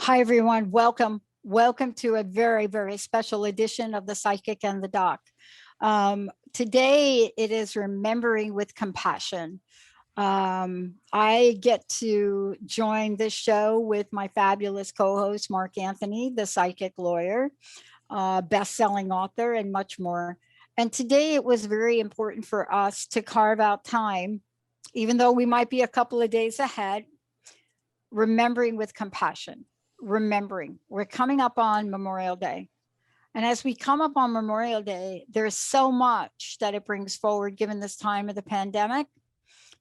Hi, everyone. Welcome. Welcome to a very, very special edition of The Psychic and the Doc. Today, it is Remembering with Compassion. I get to join this show with my fabulous co-host, Mark Anthony, the psychic lawyer, best-selling author, and much more. And today, it was very important for us to carve out time, even though we might be a couple of days ahead, remembering with compassion. Remembering, we're coming up on Memorial Day. And as we come up on Memorial Day, there's so much that it brings forward given this time of the pandemic.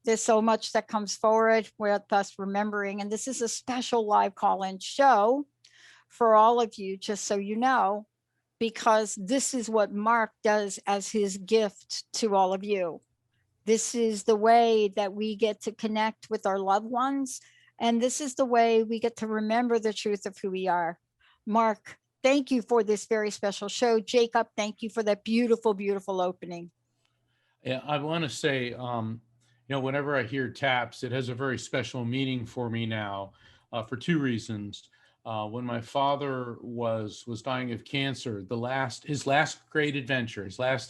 There's so much that comes forward with us remembering. And this is a special live call-in show for all of you, just so you know, because this is what Mark does as his gift to all of you. This is the way that we get to connect with our loved ones. And this is the way we get to remember the truth of who we are. Mark, thank you for this very special show. Jacob, thank you for that beautiful, beautiful opening. Yeah, I want to say, whenever I hear taps, it has a very special meaning for me now for two reasons. When my father was dying of cancer, his last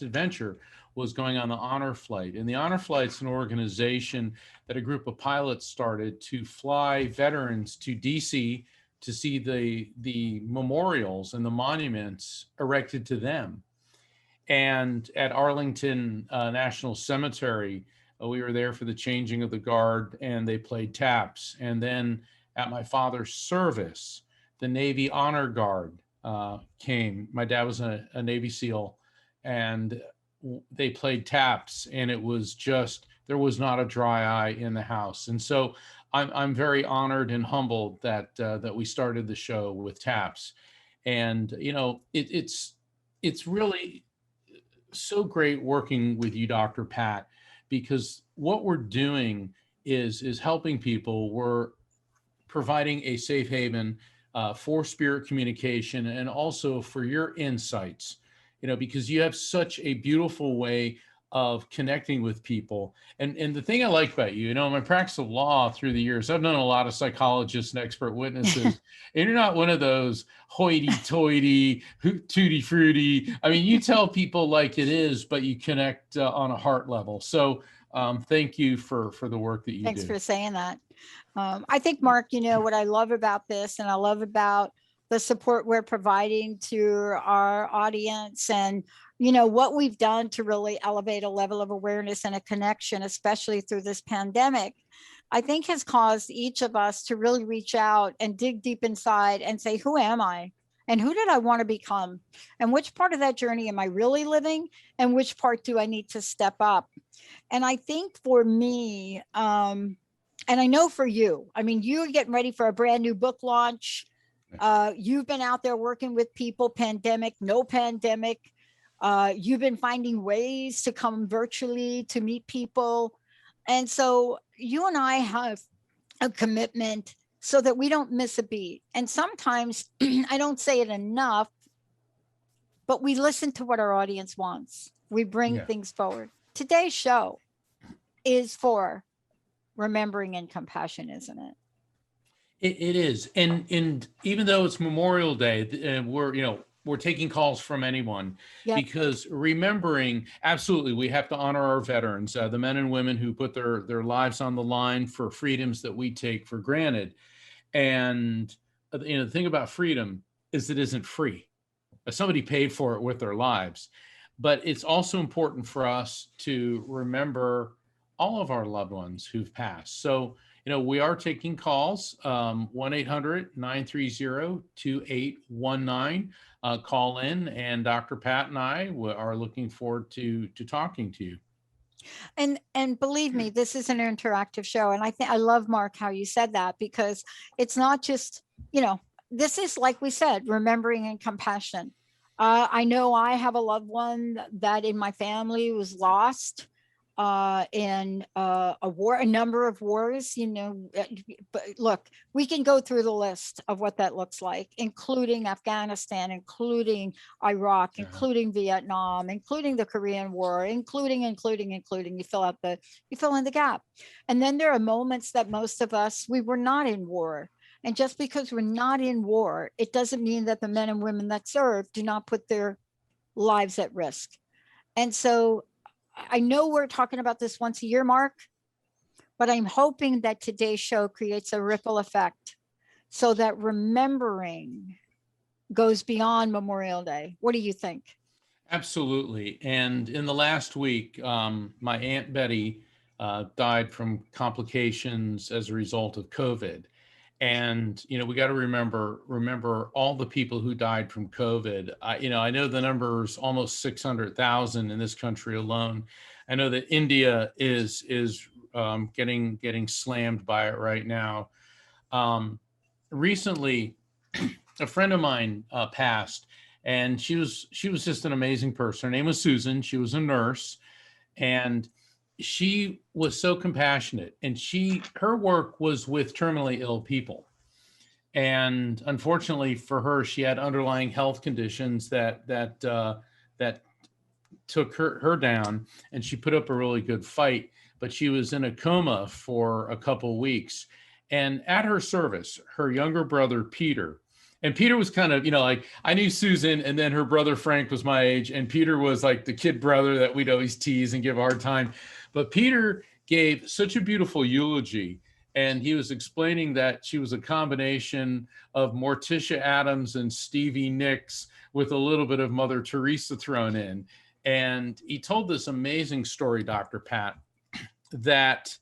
adventure was going on the honor flight. And the honor flight's an organization that a group of pilots started to fly veterans to DC to see the memorials and the monuments erected to them. And at Arlington National Cemetery, we were there for the changing of the guard, and they played taps. And then at my father's service, the Navy Honor Guard came. My dad was a Navy SEAL, and they played taps, and it was just, there was not a dry eye in the house. And so I'm very honored and humbled that we started the show with taps. And it's really so great working with you, Dr. Pat, because what we're doing is helping people. We're providing a safe haven for spirit communication and also for your insights, because you have such a beautiful way of connecting with people. And the thing I like about you, in my practice of law through the years, I've known a lot of psychologists and expert witnesses, and you're not one of those hoity-toity, tutti-frutti. I mean, you tell people like it is, but you connect on a heart level. So thank you for the work that you do. Thanks for saying that. I think, Mark, what I love about this, and I love about the support we're providing to our audience, and what we've done to really elevate a level of awareness and a connection, especially through this pandemic, I think has caused each of us to really reach out and dig deep inside and say, who am I? And who did I want to become? And which part of that journey am I really living? And which part do I need to step up? And I think for me, and I know for you, I mean, you're getting ready for a brand new book launch. You've been out there working with people, pandemic, no pandemic. You've been finding ways to come virtually to meet people. And so you and I have a commitment so that we don't miss a beat. And sometimes I don't say it enough, but we listen to what our audience wants. We bring Yeah. things forward. Today's show is for remembering and compassion, isn't it? It is, and even though it's Memorial Day, and we're taking calls from anyone, Yep. because remembering, absolutely, we have to honor our veterans, the men and women who put their lives on the line for freedoms that we take for granted. And the thing about freedom is it isn't free. Somebody paid for it with their lives. But it's also important for us to remember all of our loved ones who've passed. So, we are taking calls, 1-800-930-2819. Call in, and Dr. Pat and I are looking forward to talking to you. And believe me, this is an interactive show, and I love, Mark, how you said that, because it's not just, this is, like we said, remembering and compassion. I know I have a loved one that in my family was lost in a war, a number of wars, but look, we can go through the list of what that looks like, including Afghanistan, including Iraq, Uh-huh. including Vietnam, including the Korean War, including, you fill in the gap. And then there are moments that most of us, we were not in war. And just because we're not in war, it doesn't mean that the men and women that serve do not put their lives at risk. And so I know we're talking about this once a year, Mark, but I'm hoping that today's show creates a ripple effect so that remembering goes beyond Memorial Day. What do you think? Absolutely. And in the last week, my Aunt Betty died from complications as a result of COVID. And we got to remember all the people who died from COVID. I know the number is almost 600,000 in this country alone. I know that India is getting slammed by it right now. Recently, a friend of mine passed, and she was just an amazing person. Her name was Susan. She was a nurse, and she was so compassionate, and her work was with terminally ill people. And unfortunately for her, she had underlying health conditions that took her down, and she put up a really good fight, but she was in a coma for a couple weeks. And at her service, her younger brother Peter, and Peter was kind of, like, I knew Susan, and then her brother Frank was my age, and Peter was like the kid brother that we'd always tease and give a hard time. But Peter gave such a beautiful eulogy, and he was explaining that she was a combination of Morticia Adams and Stevie Nicks with a little bit of Mother Teresa thrown in. And he told this amazing story, Dr. Pat, that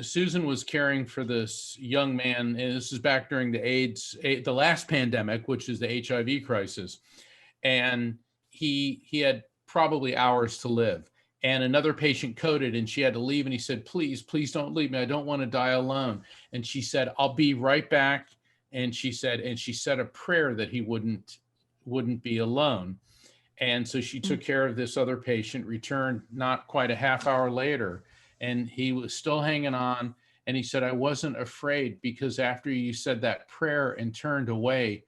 Susan was caring for this young man, and this is back during the last pandemic, which is the HIV crisis. And he had probably hours to live. And another patient coded, and she had to leave. And he said, please don't leave me. I don't want to die alone. And she said, I'll be right back. And she said a prayer that he wouldn't be alone. And so she took care of this other patient, returned not quite a half hour later, and he was still hanging on. And he said, I wasn't afraid, because after you said that prayer and turned away,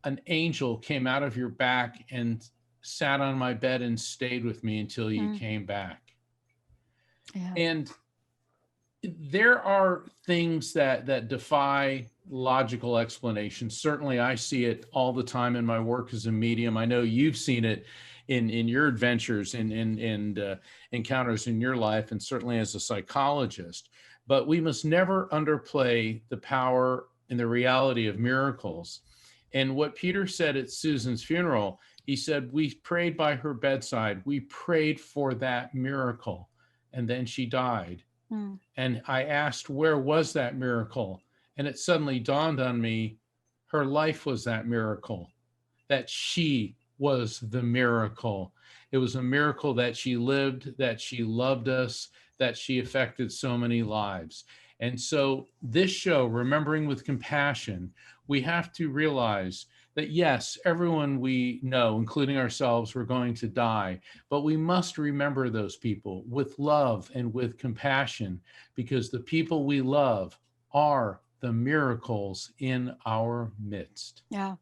an angel came out of your back and sat on my bed and stayed with me until you came back. Yeah. And there are things that defy logical explanation. Certainly, I see it all the time in my work as a medium. I know you've seen it in your adventures and encounters in your life, and certainly as a psychologist. But we must never underplay the power and the reality of miracles. And what Peter said at Susan's funeral, he said, we prayed by her bedside. We prayed for that miracle. And then she died. And I asked, where was that miracle? And it suddenly dawned on me, her life was that miracle, that she was the miracle. It was a miracle that she lived, that she loved us, that she affected so many lives. And so this show, Remembering with Compassion, we have to realize that yes, everyone we know, including ourselves, we're going to die, but we must remember those people with love and with compassion, because the people we love are the miracles in our midst. Yeah.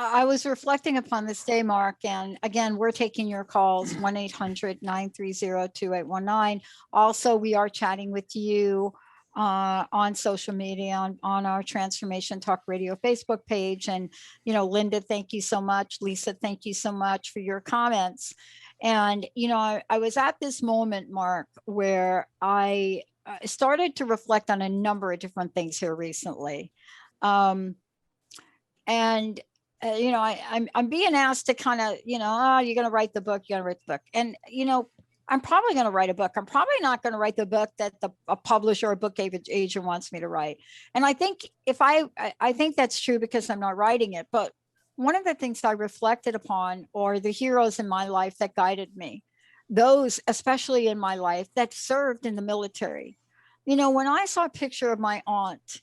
I was reflecting upon this day, Mark, and again, we're taking your calls, 1-800-930-2819. Also, we are chatting with you on social media, on our Transformation Talk Radio Facebook page. And, Linda, thank you so much. Lisa, thank you so much for your comments. And, I was at this moment, Mark, where I started to reflect on a number of different things here recently. And I'm being asked to kind of, oh, you're going to write the book, you're going to write the book. And, I'm probably going to write a book. I'm probably not going to write the book that a publisher or book agent wants me to write. And I think I think that's true because I'm not writing it. But one of the things I reflected upon are the heroes in my life that guided me, those, especially in my life, that served in the military. When I saw a picture of my aunt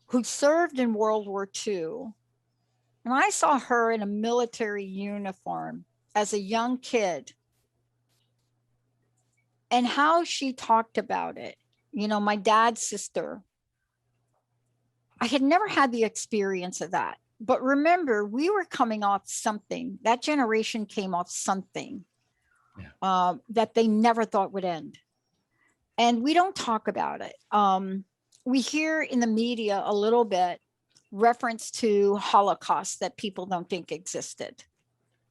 who served in World War II, and I saw her in a military uniform as a young kid, and how she talked about it. My dad's sister, I had never had the experience of that. But remember, we were coming off something. That generation came off something that they never thought would end. And we don't talk about it. We hear in the media a little bit reference to Holocaust that people don't think existed.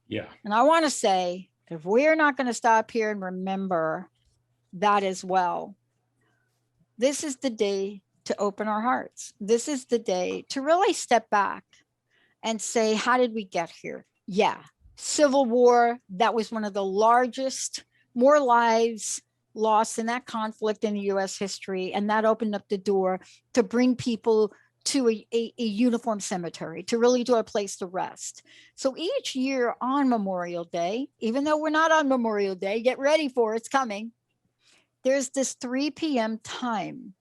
Yeah. And I want to say, if we're not going to stop here and remember that as well, this is the day to open our hearts. This is the day to really step back and say, how did we get here? Yeah. Civil War, that was one of the largest, more lives lost in that conflict in the US history. And that opened up the door to bring people to a uniform cemetery, to really do a place to rest. So each year on Memorial Day, even though we're not on Memorial Day, get ready for it's coming. There's this 3 p.m. time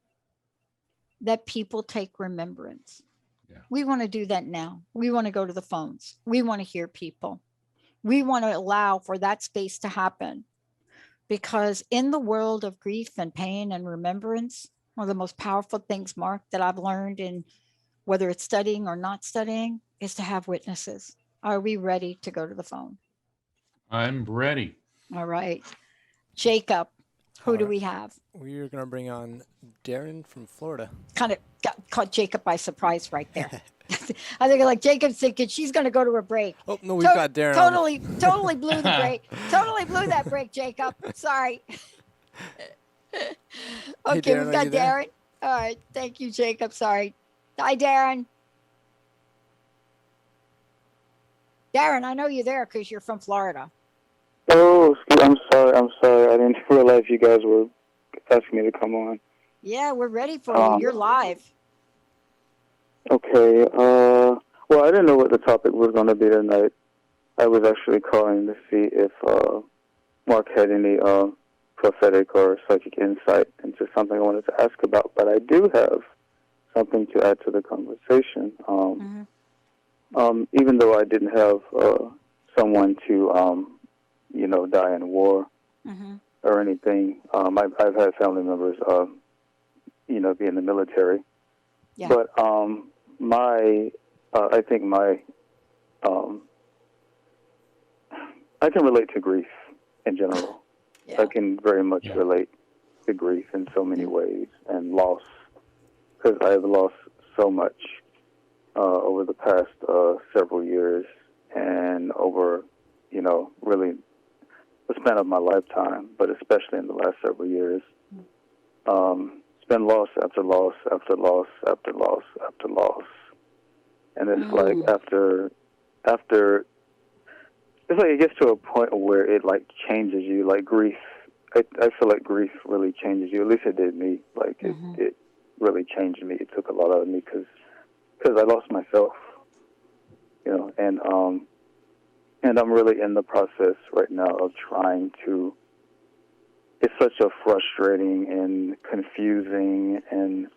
that people take remembrance. Yeah. We want to do that now. We want to go to the phones. We want to hear people. We want to allow for that space to happen. Because in the world of grief and pain and remembrance, one of the most powerful things, Mark, that I've learned in whether it's studying or not studying is to have witnesses. Are we ready to go to the phone? I'm ready. All right. Jacob, who do we have? We're going to bring on Darren from Florida. Kind of caught Jacob by surprise right there. I think like Jacob's thinking she's going to go to a break. Oh, no, we've got Darren. Totally blew the break. Totally blew that break, Jacob. Sorry. Okay, hey, Darren, we've got Darren. All right. Thank you, Jacob. Sorry. Hi, Darren. Darren, I know you're there because you're from Florida. Oh, I'm sorry. I didn't realize you guys were asking me to come on. Yeah, we're ready for you. You're live. Okay. Well, I didn't know what the topic was going to be tonight. I was actually calling to see if Mark had any prophetic or psychic insight into something I wanted to ask about. But I do have something to add to the conversation. Even though I didn't have someone to, die in war or anything, I've had family members, be in the military. Yeah. But I think I can relate to grief in general. Yeah. I can very much relate to grief in so many ways, and loss, because I have lost so much over the past several years, and over, really the span of my lifetime, but especially in the last several years. It's been loss after loss after loss after loss after loss. And it's like after it's like it gets to a point where it like changes you, like grief. I feel like grief really changes you. At least it did me. Like it really changed me. It took a lot out of me because I lost myself, and I'm really in the process right now of trying to. It's such a frustrating and confusing and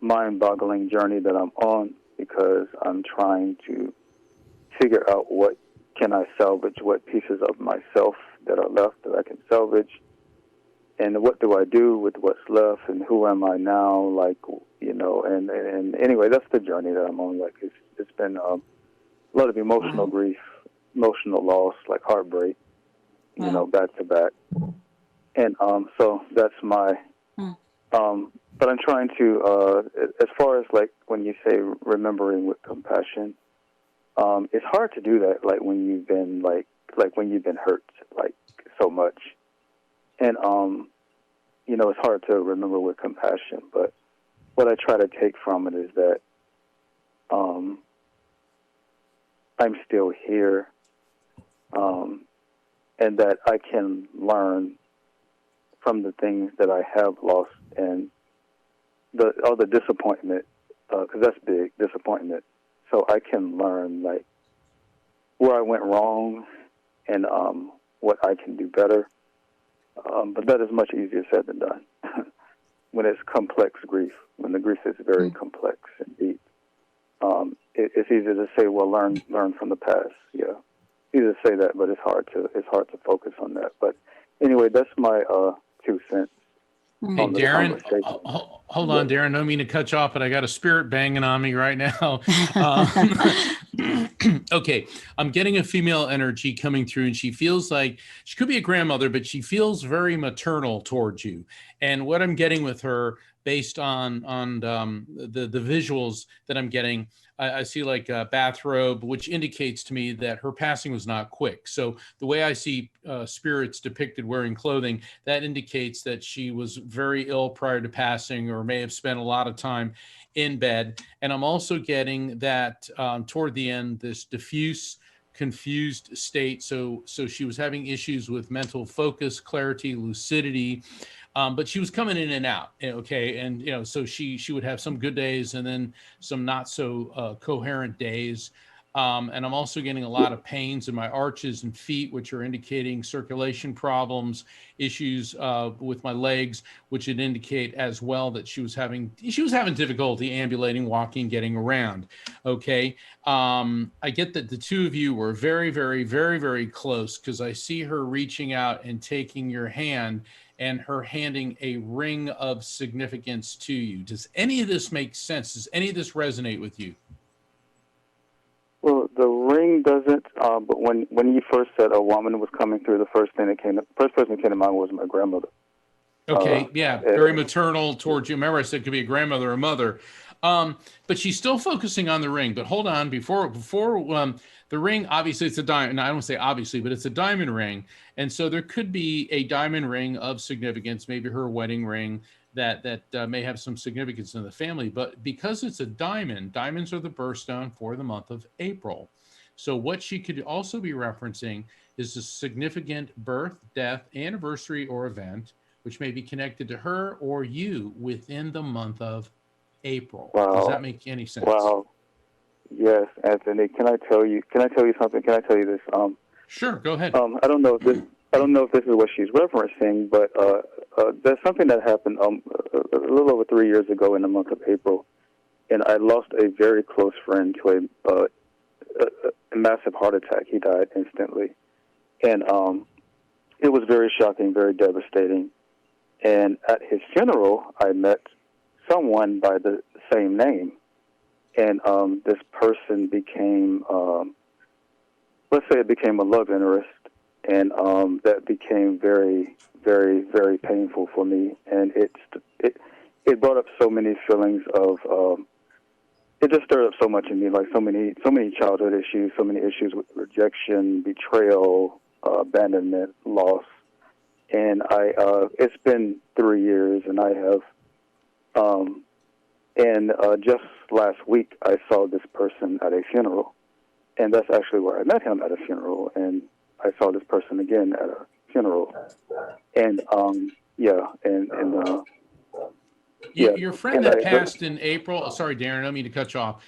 mind-boggling journey that I'm on, because I'm trying to figure out what can I salvage, what pieces of myself that are left that I can salvage, and what do I do with what's left, and who am I now? Like, you know, and anyway, that's the journey that I'm on. Like, it's been a lot of emotional grief, emotional loss, like heartbreak, you know, back to back. And so that's my, but I'm trying to, as far as like when you say remembering with compassion, it's hard to do that, like when you've been like when you've been hurt like so much. And, you know, it's hard to remember with compassion, but what I try to take from it is that I'm still here, and that I can learn from the things that I have lost and all the disappointment, because that's big, disappointment. So I can learn, like, where I went wrong and what I can do better. But that is much easier said than done when it's complex grief, when the grief is very complex and deep. It's easy to say, well, learn from the past. Yeah, easy to say that, but it's hard to focus on that. But anyway, that's my 2 cents. Hey, Darren, hold on, Darren. No mean to cut you off, but I got a spirit banging on me right now. Okay, I'm getting a female energy coming through, and she feels like she could be a grandmother, but she feels very maternal towards you. And what I'm getting with her, based on the visuals that I'm getting, I see like a bathrobe, which indicates to me that her passing was not quick. So the way I see spirits depicted wearing clothing, that indicates that she was very ill prior to passing, or may have spent a lot of time in bed. And I'm also getting that toward the end, this diffuse, confused state. So she was having issues with mental focus, clarity, lucidity. But she was coming in and out, okay, and you know, so she would have some good days and then some not so coherent days. And I'm also getting a lot of pains in my arches and feet, which are indicating circulation problems, issues with my legs, which would indicate as well that she was having difficulty ambulating, walking, getting around. Okay, I get that the two of you were very, very, very, very close, because I see her reaching out and taking your hand, and her handing a ring of significance to you. Does any of this make sense? Does any of this resonate with you? Well, the ring doesn't. But when you first said a woman was coming through, the first person that came to mind was my grandmother. Okay, very maternal towards you. Remember, I said it could be a grandmother or mother. But she's still focusing on the ring. But hold on, before the ring, obviously it's a diamond. I don't say obviously, but it's a diamond ring. And so there could be a diamond ring of significance, maybe her wedding ring that may have some significance in the family. But because it's a diamond, diamonds are the birthstone for the month of April. So what she could also be referencing is a significant birth, death, anniversary, or event, which may be connected to her or you within the month of April. Wow. Does that make any sense? Wow. Yes, Anthony. Can I tell you something? Can I tell you this? Sure. Go ahead. I don't know if this is what she's referencing, but there's something that happened a little over 3 years ago in the month of April, and I lost a very close friend to a massive heart attack. He died instantly, and it was very shocking, very devastating. And at his funeral, I met someone by the same name. And this person became, let's say it became a love interest. And that became very, very, very painful for me. And it brought up so many feelings of, it just stirred up so much in me, like so many childhood issues, so many issues with rejection, betrayal, abandonment, loss. And it's been 3 years, and I have, just last week I saw this person at a funeral, and that's actually where I met him, at a funeral, and I saw this person again at a funeral, and your friend that passed in April. Sorry, Darren, I don't mean to cut you off.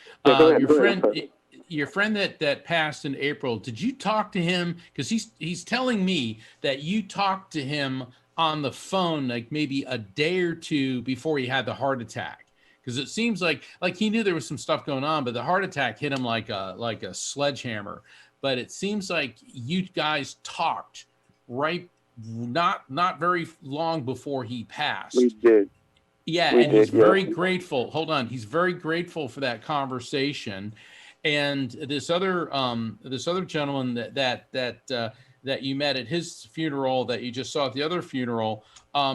Your friend that passed in April, did you talk to him? Because he's telling me that you talked to him on the phone like maybe a day or two before he had the heart attack. Because it seems like he knew there was some stuff going on, but the heart attack hit him like a sledgehammer. But it seems like you guys talked right not very long before he passed. We did. Yeah, We and he's did, yeah. very grateful. Hold on, he's very grateful for that conversation. And this other gentleman that you met at his funeral, that you just saw at the other funeral,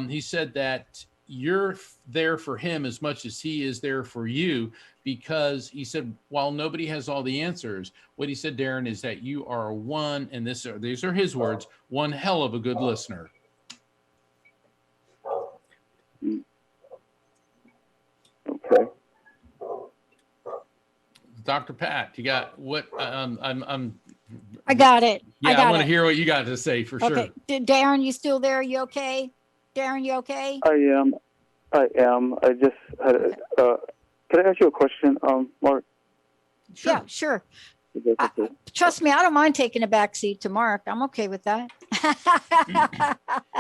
he said that you're there for him as much as he is there for you, because he said, while nobody has all the answers, what he said, Darren, is that you are one, and these are his words, one hell of a good listener. Okay. Dr. Pat, you got what? I got it. Yeah, I want to hear what you got to say for sure. Okay. Darren, you still there? You okay? Darren, you okay? I am. I just had. Can I ask you a question, Mark? Sure. Yeah, sure. Is that okay? Trust me, I don't mind taking a back seat to Mark. I'm okay with that.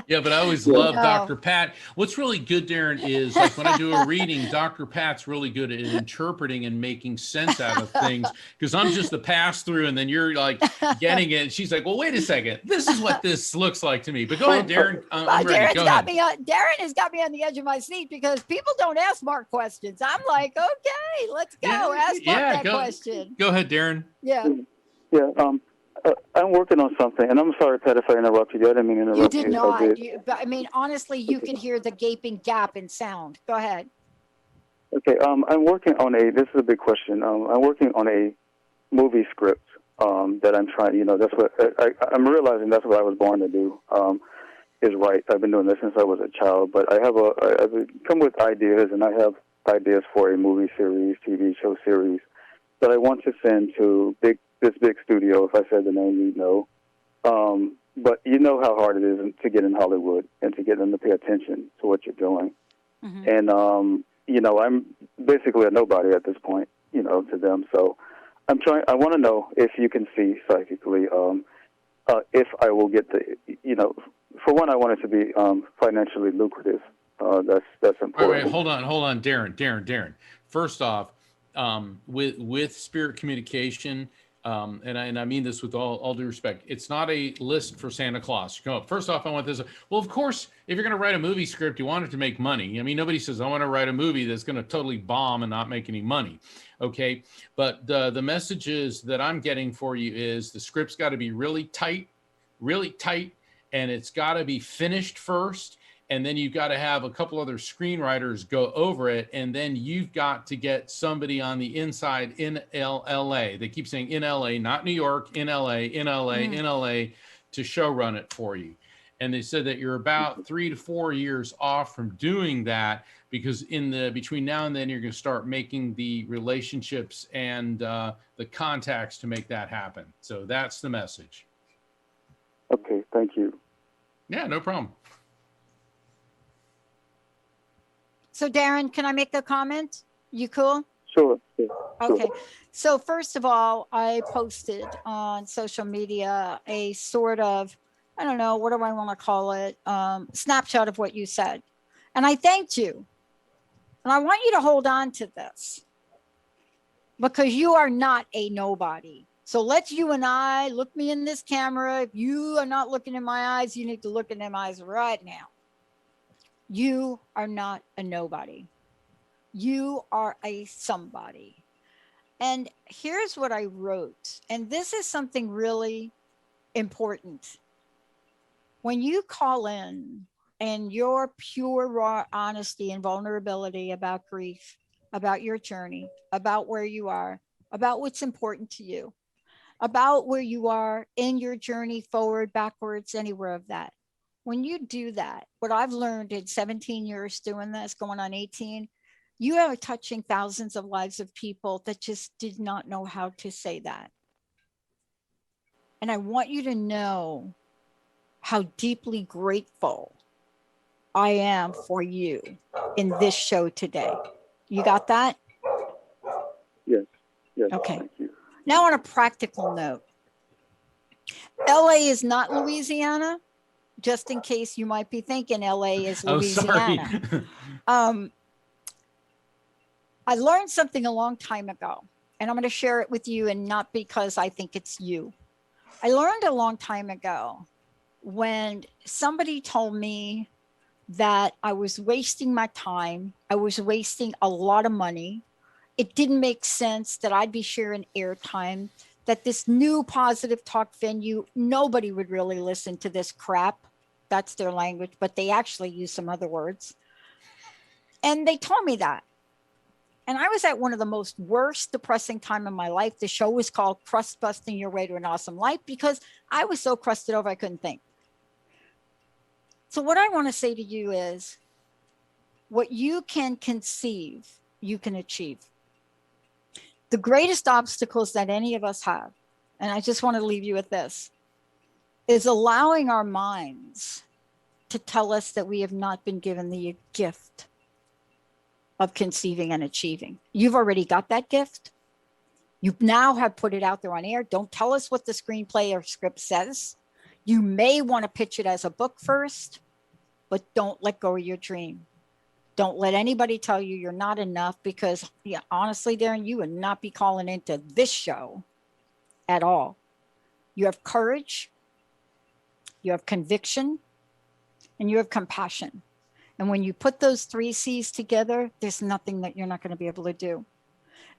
Yeah, but I always love No. Dr. Pat. What's really good, Darren, is like when I do a reading, Dr. Pat's really good at interpreting and making sense out of things, because I'm just the pass through, and then you're like getting it. And she's like, well, wait a second. This is what this looks like to me. But go ahead, Darren. I'm ready. Go ahead. Darren has got me on the edge of my seat because people don't ask Mark questions. I'm like, okay, let's go. Ask Mark that question. Go ahead, Darren. Yeah. Yeah. I'm working on something, and I'm sorry, Pat, if I interrupted you. I didn't mean to interrupt you. You did not. But I mean, honestly, you can hear the gaping gap in sound. Go ahead. Okay. I'm working on this is a big question. I'm working on a movie script that I'm trying. That's what I'm realizing. That's what I was born to do. Is write. I've been doing this since I was a child. But I've come with ideas, and I have ideas for a movie series, TV show series that I want to send to this big studio. If I said the name, you'd know. But you know how hard it is to get in Hollywood and to get them to pay attention to what you're doing. Mm-hmm. And, I'm basically a nobody at this point, to them. So I want to know if you can see psychically, if I will get for one, I want it to be financially lucrative. That's important. All right, hold on, Darren. First off, with Spirit Communication, and I mean this with all due respect, it's not a list for Santa Claus. First off, I want this. Well, of course, if you're going to write a movie script, you want it to make money. I mean, nobody says, I want to write a movie that's going to totally bomb and not make any money. Okay. But the messages that I'm getting for you is the script's got to be really tight, and it's got to be finished first. And then you've got to have a couple other screenwriters go over it. And then you've got to get somebody on the inside in LA. They keep saying in LA, not New York, in LA, to show run it for you. And they said that you're about 3 to 4 years off from doing that, because between now and then, you're going to start making the relationships and the contacts to make that happen. So that's the message. Okay. Thank you. Yeah, no problem. So Darren, can I make a comment? You cool? Sure. Okay. So first of all, I posted on social media a sort of, I don't know, what do I want to call it? Snapshot of what you said. And I thanked you. And I want you to hold on to this, because you are not a nobody. So let's you and I look me in this camera. If you are not looking in my eyes, you need to look in them eyes right now. You are not a nobody. You are a somebody. And here's what I wrote. And this is something really important. When you call in and your pure, raw honesty and vulnerability about grief, about your journey, about where you are, about what's important to you, about where you are in your journey, forward, backwards, anywhere of that. When you do that, what I've learned in 17 years doing this, going on 18, you are touching thousands of lives of people that just did not know how to say that. And I want you to know how deeply grateful I am for you in this show today. You got that? Yes. Okay. Thank you. Now on a practical note, LA is not Louisiana. Just in case you might be thinking LA is Louisiana. I learned something a long time ago, and I'm going to share it with you, and not because I think it's you. I learned a long time ago when somebody told me that I was wasting my time, I was wasting a lot of money. It didn't make sense that I'd be sharing airtime, that this new positive talk venue, nobody would really listen to this crap. That's their language, but they actually use some other words. And they told me that. And I was at one of the most worst depressing time in my life. The show was called Crust Busting Your Way to an Awesome Life because I was so crusted over I couldn't think. So what I want to say to you is, what you can conceive, you can achieve. The greatest obstacles that any of us have, and I just want to leave you with this, is allowing our minds to tell us that we have not been given the gift of conceiving and achieving. You've already got that gift. You now have put it out there on air. Don't tell us what the screenplay or script says. You may want to pitch it as a book first, but don't let go of your dream. Don't let anybody tell you you're not enough, because yeah, honestly, Darren, you would not be calling into this show at all. You have courage, you have conviction, and you have compassion. And when you put those 3 C's together, there's nothing that you're not going to be able to do.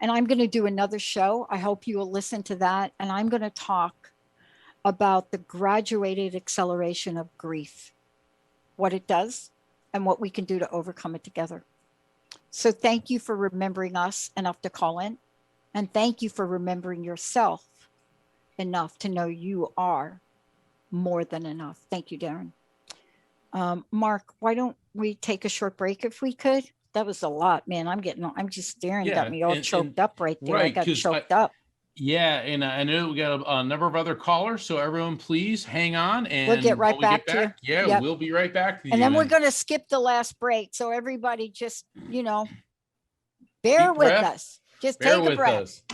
And I'm going to do another show. I hope you will listen to that. And I'm going to talk about the graduated acceleration of grief, what it does, and what we can do to overcome it together. So thank you for remembering us enough to call in. And thank you for remembering yourself enough to know you are more than enough. Thank you, Darren. Mark, why don't we take a short break if we could? That was a lot, man. I'm just staring, got me all choked up right there. Right, I got choked up. Yeah, and I know we got a number of other callers, so everyone please hang on, and We'll get right when we back to you. Yeah, Yep. we'll be right back to you. And then we're going to skip the last break. So everybody just, bear Deep with breath. us. Just Bear take a with breath. us.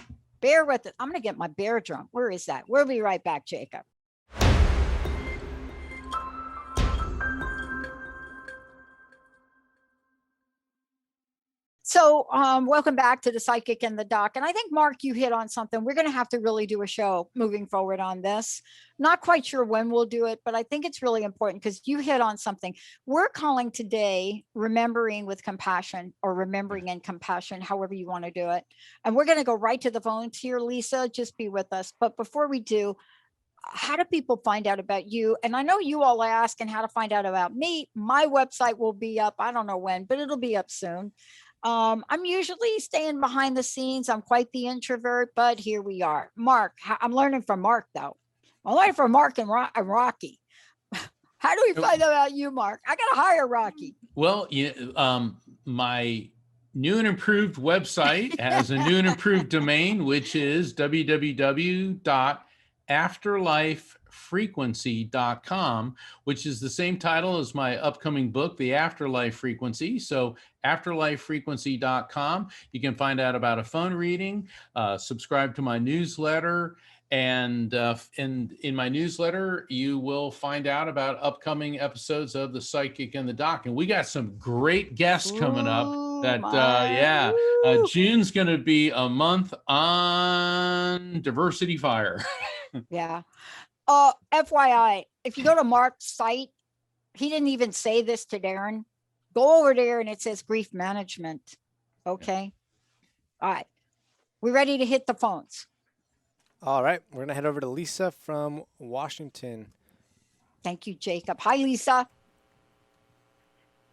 Bear with it. I'm going to get my bear drunk. Where is that? We'll be right back, Jacob. So welcome back to the Psychic and the Doc. And I think, Mark, you hit on something. We're going to have to really do a show moving forward on this. Not quite sure when we'll do it, but I think it's really important because you hit on something. We're calling today Remembering with Compassion, or Remembering and Compassion, however you want to do it. And we're going to go right to the phones here, Lisa. Just be with us. But before we do, how do people find out about you? And I know you all are asking how to find out about me. My website will be up. I don't know when, but it'll be up soon. I'm usually staying behind the scenes. I'm quite the introvert, but here we are. Mark, I'm learning from Mark, though. I'm learning from Mark and Rocky. How do we find out about you, Mark? I got to hire Rocky. Well, my new and improved website has a new and improved domain, which is www.afterlifefrequency.com, which is the same title as my upcoming book, The Afterlife Frequency. So afterlifefrequency.com. You can find out about a phone reading, subscribe to my newsletter, and in my newsletter, you will find out about upcoming episodes of The Psychic and the Doc. And we got some great guests coming up. June's going to be a month on Diversity Fire. Yeah. FYI, if you go to Mark's site, he didn't even say this to Darren. Go over there and it says grief management. Okay. All right. We ready to hit the phones? All right. We're going to head over to Lisa from Washington. Thank you, Jacob. Hi, Lisa.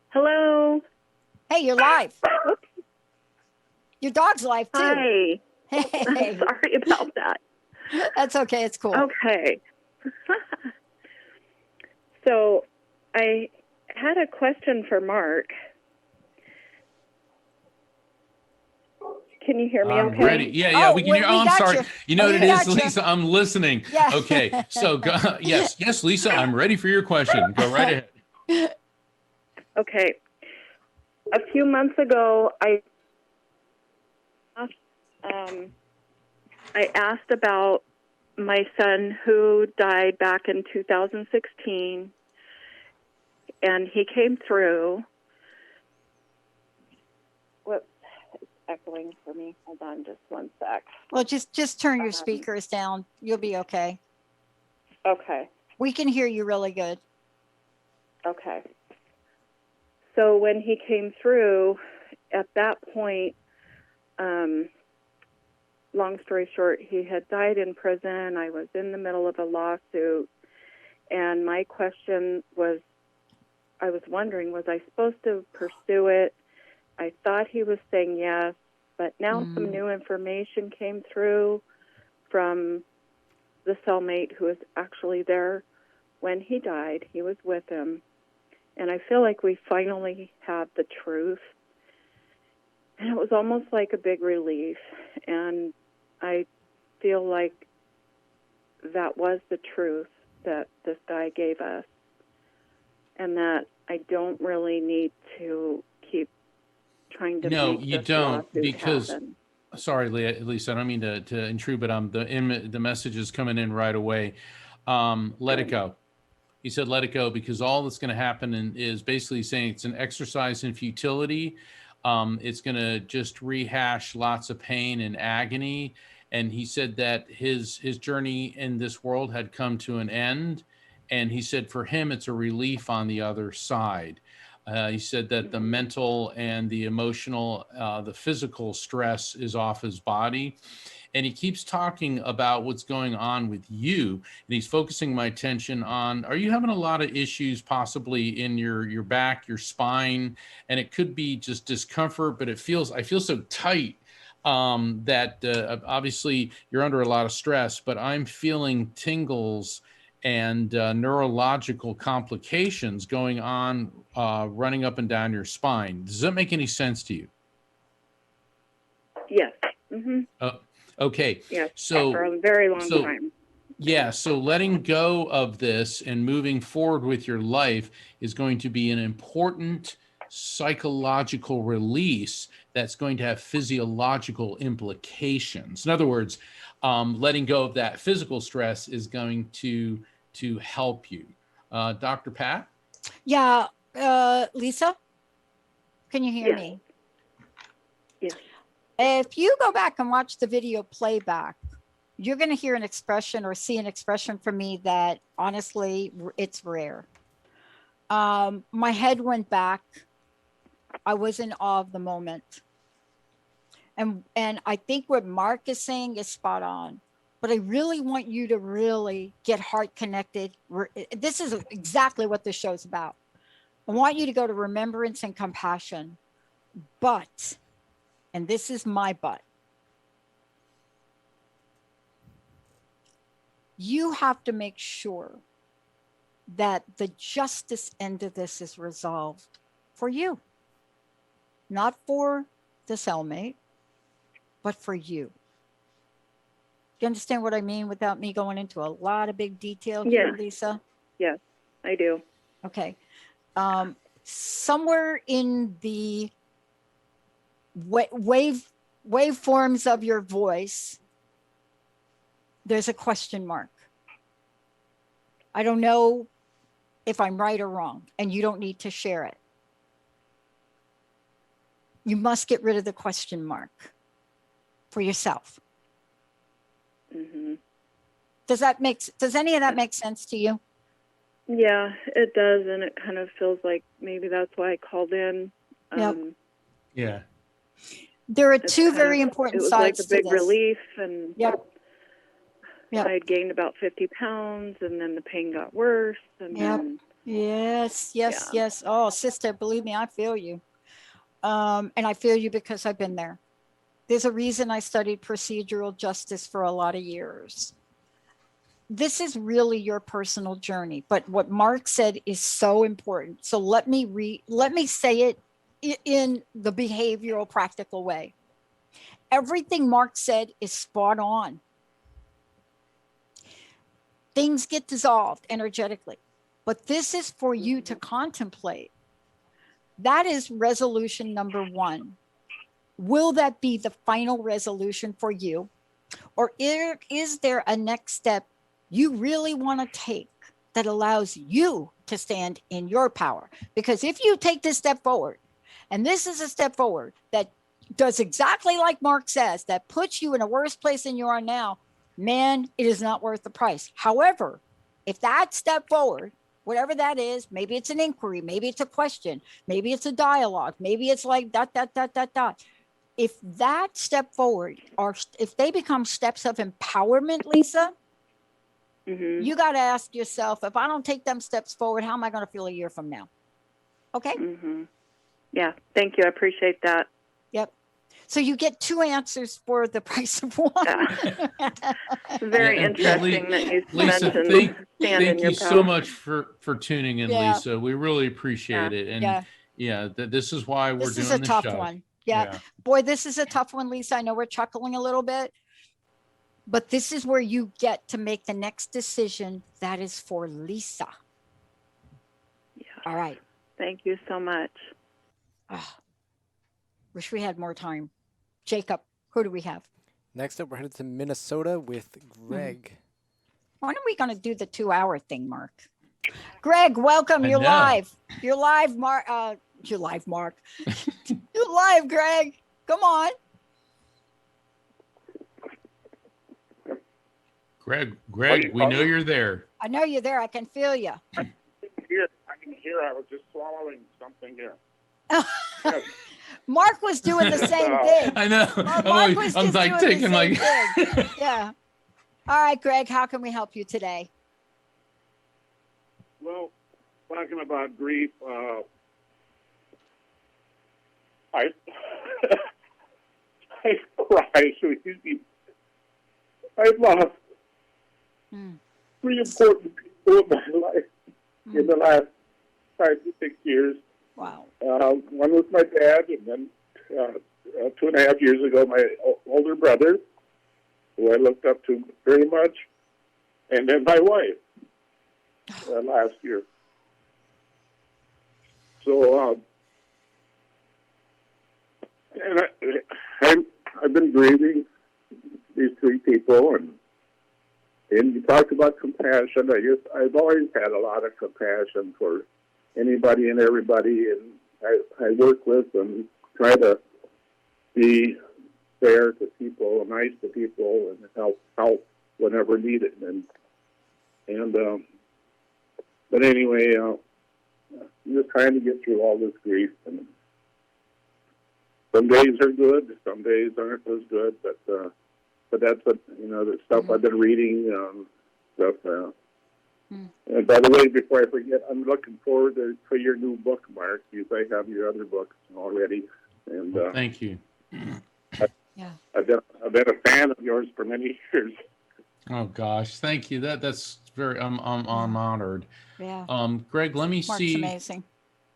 Hello. Hey, you're live. Your dog's live, too. Hi. Hey. Sorry about that. That's okay. It's cool. Okay. So I had a question for Mark. Can you hear me okay? Ready. Yeah, we can hear. Oh, I'm sorry. You know what it is, you. Lisa? I'm listening. Yeah. Okay. So, yes, Lisa, I'm ready for your question. Go right ahead. Okay. A few months ago, I asked about my son who died back in 2016, and he came through. Whoops, it's echoing for me. Hold on just one sec. Well, just turn your speakers down. You'll be okay. Okay. We can hear you really good. Okay. So when he came through, at that point, long story short, he had died in prison. I was in the middle of a lawsuit, and my question was, I was wondering, was I supposed to pursue it? I thought he was saying yes, but now some new information came through from the cellmate who was actually there when he died. He was with him. And I feel like we finally have the truth. And it was almost like a big relief. And I feel like that was the truth that this guy gave us. And that I don't really need to keep trying to No, make you this don't, lawsuit because happen. sorry, Lisa, I don't mean to intrude, but the message is coming in right away. Let it go. He said, let it go, because all that's going to happen is basically saying it's an exercise in futility. It's going to just rehash lots of pain and agony. And he said that his journey in this world had come to an end. And he said for him, it's a relief on the other side. He said that the mental and the emotional, the physical stress is off his body. And he keeps talking about what's going on with you. And he's focusing my attention on, are you having a lot of issues possibly in your back, your spine? And it could be just discomfort, but I feel so tight that obviously you're under a lot of stress, but I'm feeling tingles and neurological complications going on, running up and down your spine. Does that make any sense to you? Yes. Mm-hmm. Okay. Yes. So for a very long time. Yeah. So letting go of this and moving forward with your life is going to be an important psychological release that's going to have physiological implications. In other words, letting go of that physical stress is going to help you. Dr. Pat? Yeah. Lisa, can you hear me? Yes. If you go back and watch the video playback, you're going to hear an expression or see an expression from me that honestly, it's rare. My head went back. I was in awe of the moment. And I think what Mark is saying is spot on. But I really want you to really get heart connected. This is exactly what this show's about. I want you to go to remembrance and compassion. But, and this is my but, you have to make sure that the justice end of this is resolved for you, not for the cellmate, but for you. Do you understand what I mean without me going into a lot of big detail here, Lisa? Yes, I do. Okay. Somewhere in the waveforms of your voice, there's a question mark. I don't know if I'm right or wrong, and you don't need to share it. You must get rid of the question mark for yourself. Mm-hmm. Does any of that make sense to you? Yeah, it does, and it kind of feels like maybe that's why I called in. Yeah. There are two very important sides to this. It was like a big relief, and Yep. I had gained about 50 pounds, and then the pain got worse. And then, Yes. Oh, sister, believe me, I feel you. And I feel you because I've been there. There's a reason I studied procedural justice for a lot of years. This is really your personal journey, but what Mark said is so important. So let me say it in the behavioral practical way. Everything Mark said is spot on. Things get dissolved energetically, but this is for you to contemplate. That is resolution number 1. Will that be the final resolution for you? Or is there a next step you really want to take that allows you to stand in your power? Because if you take this step forward, and this is a step forward that does exactly like Mark says, that puts you in a worse place than you are now, man, it is not worth the price. However, if that step forward, whatever that is, maybe it's an inquiry, maybe it's a question, maybe it's a dialogue, maybe it's like dot, dot, dot, dot, dot. If that step forward, or if they become steps of empowerment, Lisa, you got to ask yourself, if I don't take them steps forward, how am I going to feel a year from now? Okay. Yeah. Thank you. I appreciate that. Yep. So you get 2 answers for the price of 1. It's very interesting that you Lisa, mentioned thank you so much for tuning in, Yeah. Lisa. We really appreciate it. And this is why we're This is doing a the tough show. one. Yeah. Boy, this is a tough one, Lisa. I know we're chuckling a little bit, but this is where you get to make the next decision that is for Lisa. Yeah. All right. Thank you so much. Wish we had more time. Jacob, who do we have? Next up, we're headed to Minnesota with Greg. When are we going to do the 2-hour thing, Mark? Greg, welcome. You're live. You're live, Mark. You're live, Mark. You're live, Greg. Come on. Greg, we know you're there. I know you're there. I can feel you. I can hear. I was just swallowing something here. Mark was doing the same thing. I know. I'm like taking like. Yeah. All right, Greg. How can we help you today? Well, talking about grief, I cry so easy. I've lost 3 important people in my life in the last 5 to 6 years. Wow. One was my dad, and then 2.5 years ago, my older brother, who I looked up to very much, and then my wife last year. So, and I've been grieving these 3 people, and you talked about compassion. I've always had a lot of compassion for anybody and everybody, and I work with and try to be fair to people, nice to people, and help whenever needed. But anyway, I'm just trying to get through all this grief. And some days are good, some days aren't as good. But that's what the stuff I've been reading. And by the way, before I forget, I'm looking forward to your new book, Mark. I have your other books already. And thank you. I've been a fan of yours for many years. Oh gosh, thank you. That's very. I'm honored. Yeah. Greg, let me Mark's see. amazing.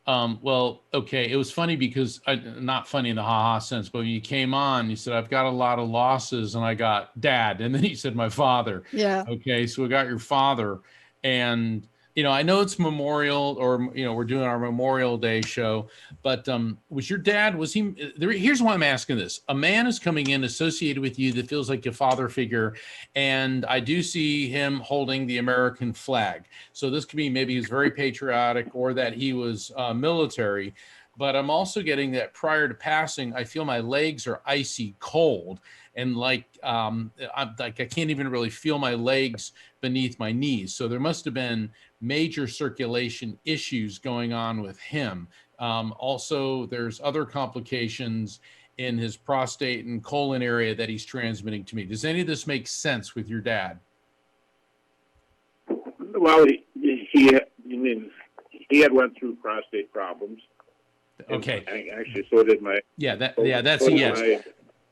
Well, okay. It was funny because not funny in the ha-ha sense, but when you came on, you said, I've got a lot of losses and I got dad. And then you said my father. Yeah. Okay. So we got your father. And, I know it's Memorial or, we're doing our Memorial Day show, but was your dad, here's why I'm asking this. A man is coming in associated with you that feels like a father figure. And I do see him holding the American flag. So this could be maybe he's very patriotic or that he was military. But I'm also getting that prior to passing, I feel my legs are icy cold. And I can't even really feel my legs beneath my knees. So there must have been major circulation issues going on with him. Also, there's other complications in his prostate and colon area that he's transmitting to me. Does any of this make sense with your dad? Well, he had went through prostate problems. Okay. Actually, so did my. That's a yes.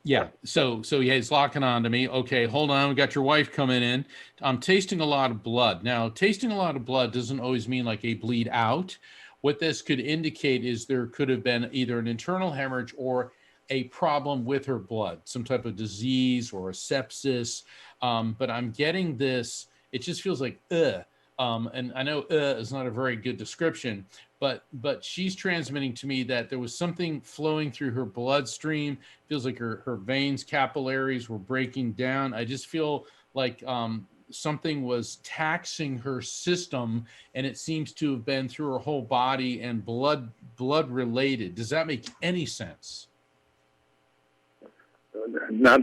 Yeah. So yeah, he's locking on to me. Okay, hold on. We got your wife coming in. I'm tasting a lot of blood. Now, tasting a lot of blood doesn't always mean like a bleed out. What this could indicate is there could have been either an internal hemorrhage or a problem with her blood, some type of disease or a sepsis. But I'm getting this, it just feels like, and I know is not a very good description, but she's transmitting to me that there was something flowing through her bloodstream. Feels like her veins, capillaries were breaking down. I just feel like something was taxing her system, and it seems to have been through her whole body and blood related. Does that make any sense? Not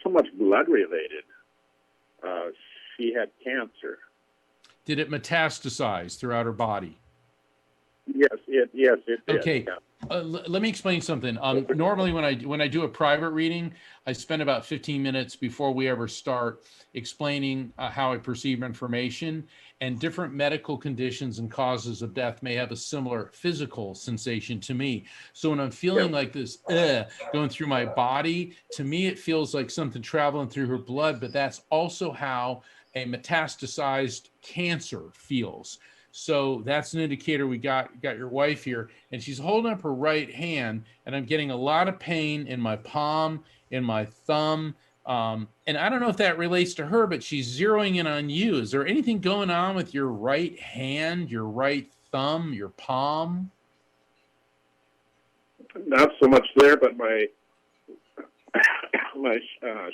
so much blood related. She had cancer. Did it metastasize throughout her body? Yes, it did. Okay. Yeah. Let me explain something. Normally, when I do a private reading, I spend about 15 minutes before we ever start explaining how I perceive information. And different medical conditions and causes of death may have a similar physical sensation to me. So when I'm feeling like this going through my body, to me it feels like something traveling through her blood. But that's also how a metastasized cancer feels. So that's an indicator. We got your wife here, and she's holding up her right hand, and I'm getting a lot of pain in my palm, in my thumb. And I don't know if that relates to her, but she's zeroing in on you. Is there anything going on with your right hand, your right thumb, your palm? Not so much there, but my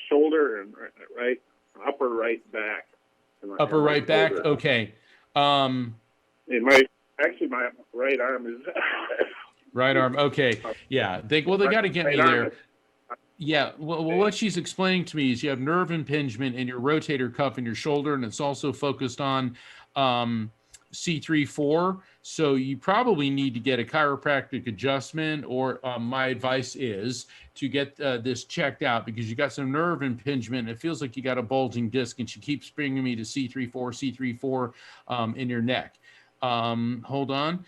shoulder and upper right back. Upper right back. Okay. In my right arm is right arm. Okay. Yeah. They got to get me there. Yeah. Well, what she's explaining to me is you have nerve impingement in your rotator cuff in your shoulder, and it's also focused on C3-4. So you probably need to get a chiropractic adjustment, or my advice is to get this checked out, because you got some nerve impingement. It feels like you got a bulging disc, and she keeps bringing me to C3-4 in your neck. Hold on.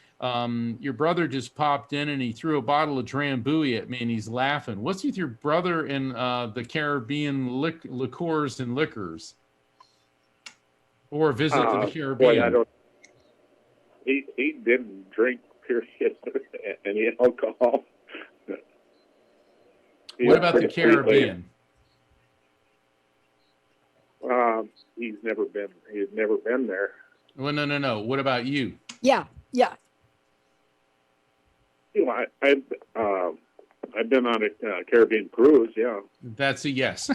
Your brother just popped in and he threw a bottle of Drambuie at me and he's laughing. What's with your brother and the Caribbean liqueurs and liquors? Or a visit to the Caribbean? Boy, he didn't drink, period, any alcohol. What about the Caribbean? He's never been there. Well, no. What about you? Yeah. You know, I've been on a Caribbean cruise. Yeah, that's a yes.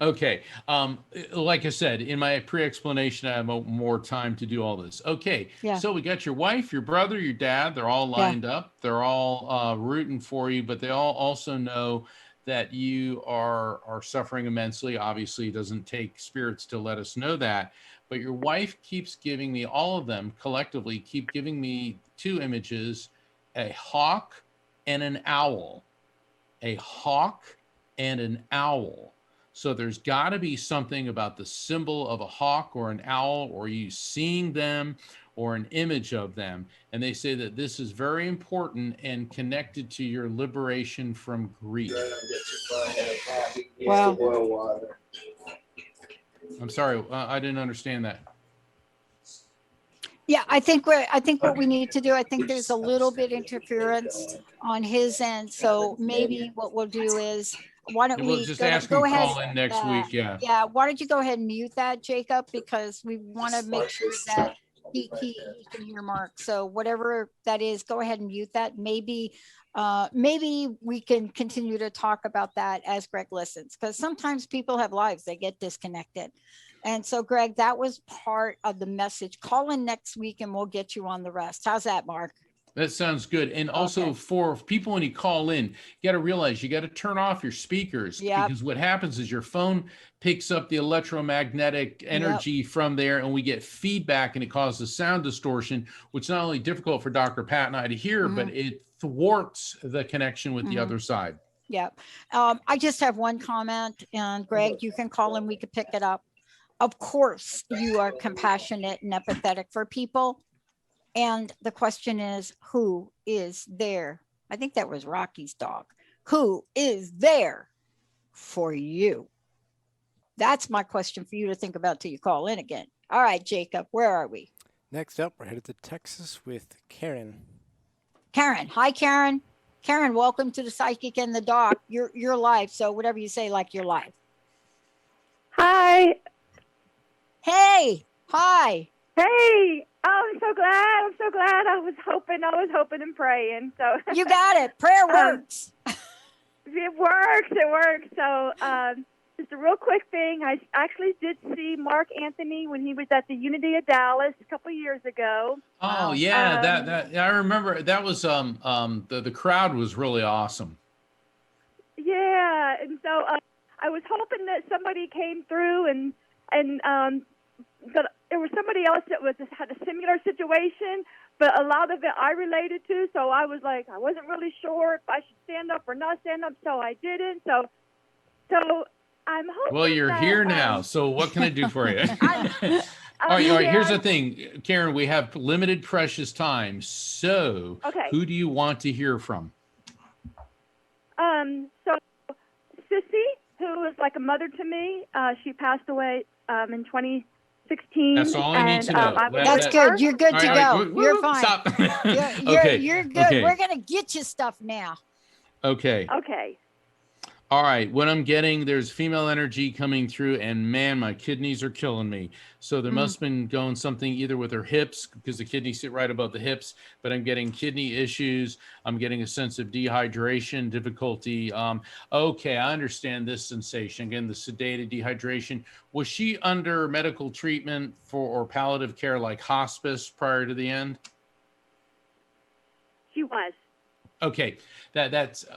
Okay. Like I said, in my pre-explanation, I have more time to do all this. Okay. Yeah. So we got your wife, your brother, your dad. They're all lined up. They're all rooting for you, but they all also know that you are suffering immensely. Obviously, it doesn't take spirits to let us know that. But your wife keeps giving me, all of them collectively keep giving me two images, a hawk and an owl. A hawk and an owl. So there's got to be something about the symbol of a hawk or an owl, or you seeing them, or an image of them. And they say that this is very important and connected to your liberation from grief. Wow. I'm sorry, I didn't understand that. Yeah, I think what we need to do, I think there's a little bit interference on his end. So maybe what we'll do is, why don't We'll we just go ask him to ahead? call in next week. Yeah. Yeah. Why don't you go ahead and mute that, Jacob, because we want to make sure that he can hear Mark. So whatever that is, go ahead and mute that. Maybe we can continue to talk about that as Greg listens, because sometimes people have lives, they get disconnected. And so, Greg, that was part of the message. Call in next week and we'll get you on the rest. How's that, Mark? That sounds good. And also for people, when you call in, you got to realize you got to turn off your speakers, because what happens is your phone picks up the electromagnetic energy from there, and we get feedback, and it causes sound distortion, which is not only difficult for Dr. Pat and I to hear, but it thwarts the connection with the other side. Yeah. I just have one comment, and Greg, you can call in, we could pick it up. Of course, you are compassionate and empathetic for people. And the question is, who is there? I think that was Rocky's dog. Who is there for you? That's my question for you to think about till you call in again. All right, Jacob, where are we? Next up, we're headed to Texas with Karen. Karen. Hi, Karen. Karen, welcome to the Psychic and the Doc. You're live, so whatever you say, like you're live. Hi. Hey. Hi. Hey. Oh, I'm so glad. I was hoping and praying. So you got it. Prayer works. It works. So just a real quick thing. I actually did see Mark Anthony when he was at the Unity of Dallas a couple of years ago. Oh yeah, that I remember. That was the crowd was really awesome. Yeah, and so I was hoping that somebody came through but there was somebody else that had a similar situation, but a lot of it I related to. So I was like, I wasn't really sure if I should stand up or not stand up, so I didn't. So I'm hoping. Well, you're that, here now. So what can I do for you? All right. yeah, Here's the thing, Karen, we have limited precious time. So Okay. who do you want to hear from? So Sissy, who was like a mother to me, she passed away in 2016. That's all I need to know. That's good. You're good to go. You're fine. Stop. You're good. Okay. We're going to get you stuff now. Okay. Okay. All right. What I'm getting, there's female energy coming through, and man, my kidneys are killing me. So there must have been going something either with her hips, because the kidneys sit right above the hips, but I'm getting kidney issues. I'm getting a sense of dehydration, difficulty. Okay, I understand this sensation. Again, the sedated dehydration. Was she under medical treatment or palliative care like hospice prior to the end? She was. Okay,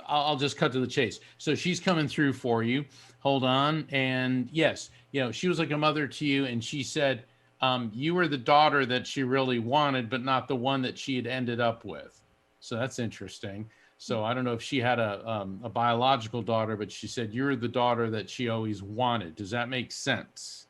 I'll just cut to the chase. So she's coming through for you. Hold on. And yes, she was like a mother to you, and she said you were the daughter that she really wanted, but not the one that she had ended up with. So that's interesting. So I don't know if she had a biological daughter, but she said you're the daughter that she always wanted. Does that make sense?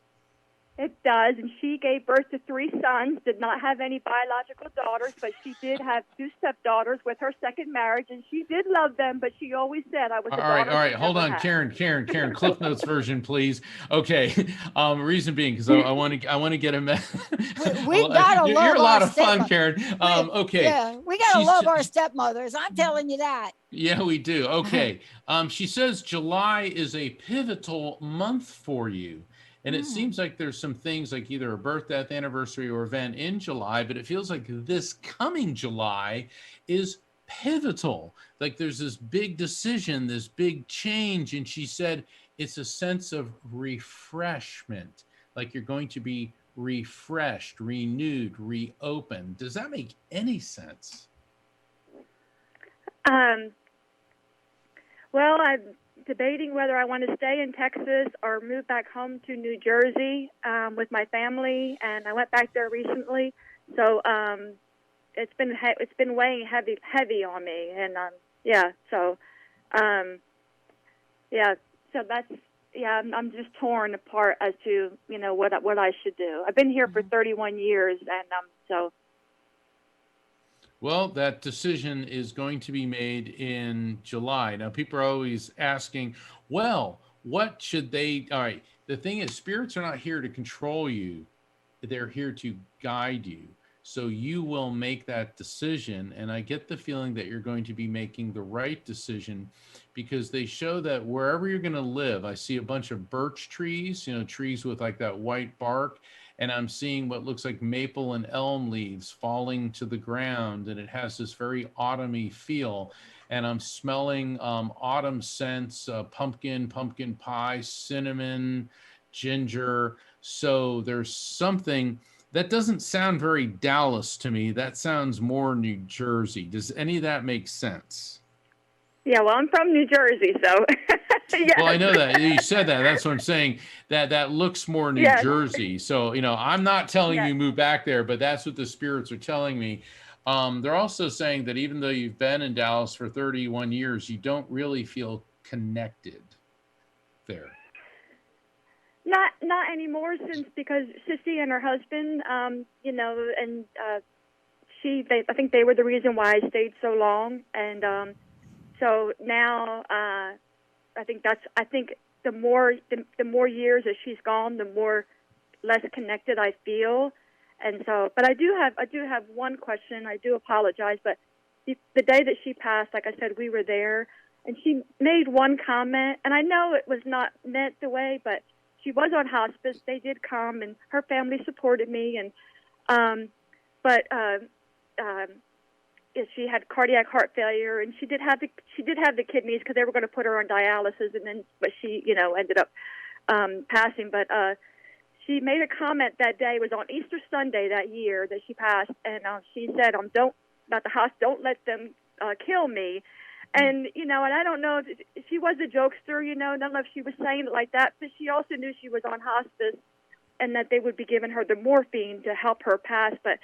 It does, and she gave birth to 3 sons, did not have any biological daughters, but she did have 2 stepdaughters with her second marriage, and she did love them, but she always said I was the daughter. All right, hold on, Karen, Cliff Notes version, please. Okay, reason being, because I want to get a we gotta love You're a lot of fun, stepmother. Karen. Okay. Yeah, we gotta love our stepmothers. I'm telling you that. Yeah, we do. Okay. She says July is a pivotal month for you. And it seems like there's some things like either a birth, death, anniversary, or event in July, but it feels like this coming July is pivotal. Like there's this big decision, this big change. And she said it's a sense of refreshment, like you're going to be refreshed, renewed, reopened. Does that make any sense? Well, I'm debating whether I want to stay in Texas or move back home to New Jersey with my family, and I went back there recently. So it's been weighing heavy on me, and So that's I'm just torn apart as to what I should do. I've been here for 31 years, and so. Well, that decision is going to be made in July. Now, people are always asking, well, what should they? All right. The thing is, spirits are not here to control you. They're here to guide you. So you will make that decision. And I get the feeling that you're going to be making the right decision, because they show that wherever you're going to live, I see a bunch of birch trees, trees with like that white bark. And I'm seeing what looks like maple and elm leaves falling to the ground, and it has this very autumny feel. And I'm smelling autumn scents, pumpkin pie, cinnamon, ginger. So there's something that doesn't sound very Dallas to me. That sounds more New Jersey. Does any of that make sense? Yeah, well, I'm from New Jersey, so. Yes. Well, I know that you said that. That's what I'm saying. That looks more New Jersey. So, I'm not telling you move back there, but that's what the spirits are telling me. They're also saying that even though you've been in Dallas for 31 years, you don't really feel connected there. Not anymore, because Sissy and her husband, I think they were the reason why I stayed so long, and so now. I think the more years that she's gone, the more less connected I feel, and so. But I do have one question. I do apologize, but the day that she passed, like I said, we were there, and she made one comment, and I know it was not meant the way, but she was on hospice. They did come, and her family supported me, and she had cardiac heart failure, and she did have the kidneys because they were going to put her on dialysis, but she ended up passing. But she made a comment that day. It was on Easter Sunday that year that she passed, and she said, "Don't about the house. Don't let them kill me." And and I don't know if she was a jokester. I don't know if she was saying it like that, but she also knew she was on hospice. and that they would be giving her the morphine to help her pass. But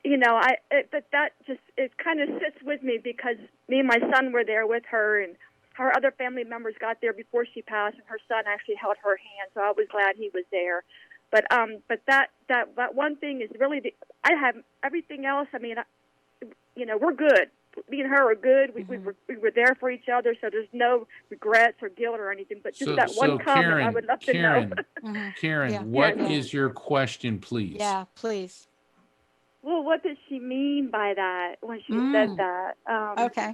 but that just, it kind of sits with me because me and my son were there with her, and her other family members got there before she passed, and her son actually held her hand, so I was glad he was there. But that one thing is really I have everything else. I mean, we're good. Me and her are good. We were there for each other, so there's no regrets or guilt or anything. But just that one comment, Karen, I would love to know. Karen, what is your question, please? Yeah, please. Well, what did she mean by that when she said that? Okay.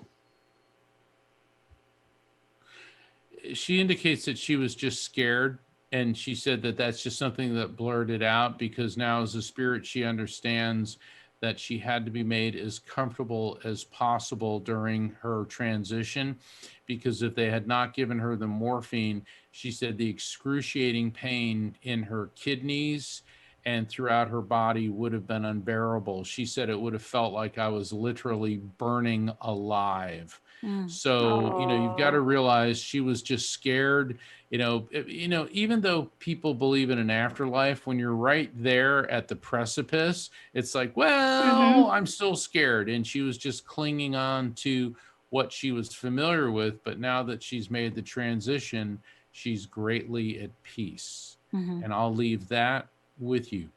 She indicates that she was just scared, and she said that that's just something that blurted out because now as a spirit she understands that she had to be made as comfortable as possible during her transition, because if they had not given her the morphine, she said the excruciating pain in her kidneys and throughout her body would have been unbearable. She said it would have felt like I was literally burning alive. So, you've got to realize she was just scared. Even though people believe in an afterlife, when you're right there at the precipice, it's like, well, I'm still scared. And she was just clinging on to what she was familiar with. But now that she's made the transition, she's greatly at peace. And I'll leave that with you.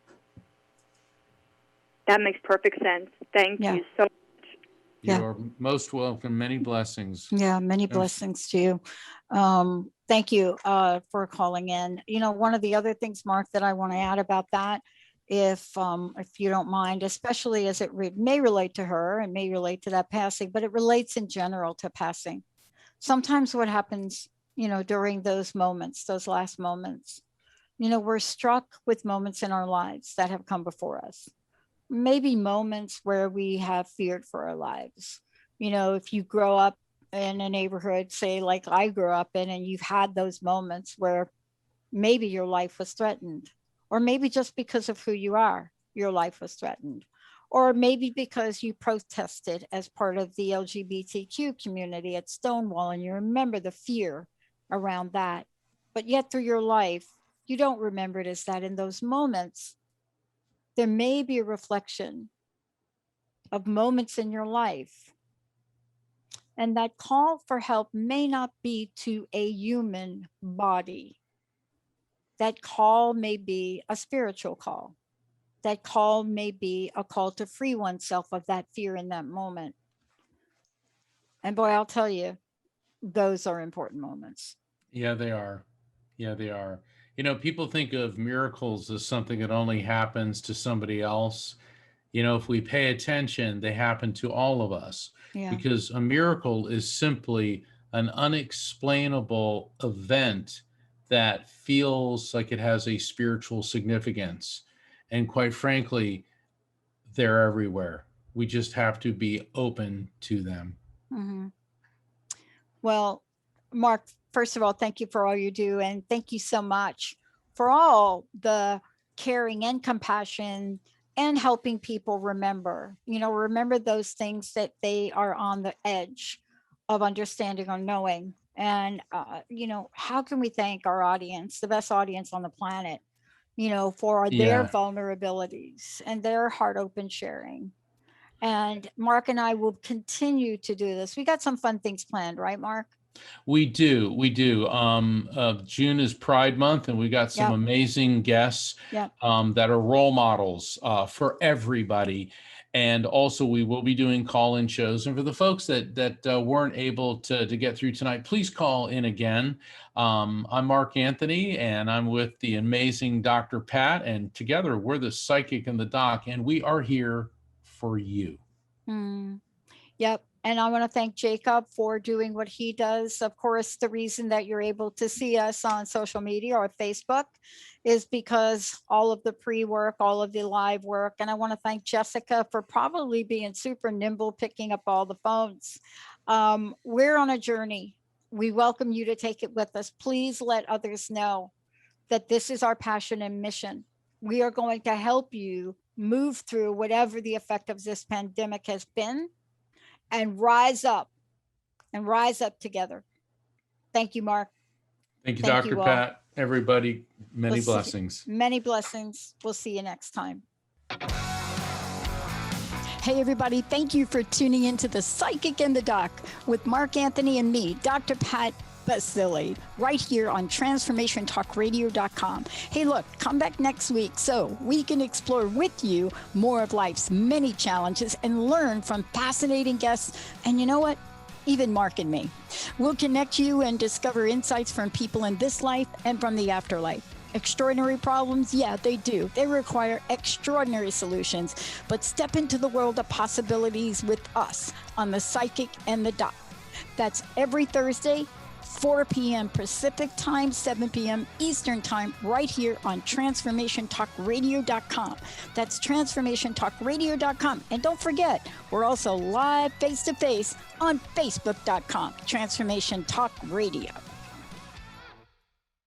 That makes perfect sense. Thank you so much. You're most welcome. Many blessings. Yeah, many blessings to you. Thank you for calling in. One of the other things, Mark, that I want to add about that, if you don't mind, especially as it may relate to her and may relate to that passing, but it relates in general to passing. Sometimes what happens, during those moments, those last moments, we're struck with moments in our lives that have come before us. Maybe moments where we have feared for our lives. If you grow up in a neighborhood, say like I grew up in, and you've had those moments where maybe your life was threatened, or maybe just because of who you are, your life was threatened, or maybe because you protested as part of the LGBTQ community at Stonewall, and you remember the fear around that. But yet through your life, you don't remember it as that. In those moments, there may be a reflection of moments in your life. And that call for help may not be to a human body. That call may be a spiritual call. That call may be a call to free oneself of that fear in that moment. And boy, I'll tell you, those are important moments. Yeah, they are. Yeah, they are. People think of miracles as something that only happens to somebody else. If we pay attention, they happen to all of us. Yeah. Because a miracle is simply an unexplainable event that feels like it has a spiritual significance. And quite frankly, they're everywhere. We just have to be open to them. Well, Mark, first of all, thank you for all you do. And thank you so much for all the caring and compassion and helping people remember those things that they are on the edge of understanding or knowing. And, how can we thank our audience, the best audience on the planet, for their vulnerabilities and their heart open sharing. And Mark and I will continue to do this. We got some fun things planned, right, Mark? We do. June is Pride Month, and we got some amazing guests that are role models for everybody. And also, we will be doing call-in shows. And for the folks that weren't able to get through tonight, please call in again. I'm Mark Anthony, and I'm with the amazing Dr. Pat. And together, we're the Psychic and the Doc, and we are here for you. Yep. And I want to thank Jacob for doing what he does. Of course, the reason that you're able to see us on social media or Facebook is because all of the pre-work, all of the live work. And I want to thank Jessica for probably being super nimble, picking up all the phones. We're on a journey. We welcome you to take it with us. Please let others know that this is our passion and mission. We are going to help you move through whatever the effect of this pandemic has been, and rise up together. Thank you, Mark. Thank you, Dr. Pat. everybody. Many We'll see- blessings. Many blessings. We'll see you next time. Hey, everybody. Thank you for tuning into The Psychic and the Doc with Mark Anthony and me, Dr. Pat Basile, right here on TransformationTalkRadio.com. Hey, look, come back next week so we can explore with you more of life's many challenges and learn from fascinating guests. And you know what? Even Mark and me. We'll connect you and discover insights from people in this life and from the afterlife. Extraordinary problems? Yeah, they do. They require extraordinary solutions. But step into the world of possibilities with us on The Psychic and the Doc. That's every Thursday, 4 p.m. Pacific Time, 7 p.m. Eastern Time, right here on TransformationTalkRadio.com. That's TransformationTalkRadio.com. And don't forget, we're also live face-to-face on Facebook.com, Transformation Talk Radio.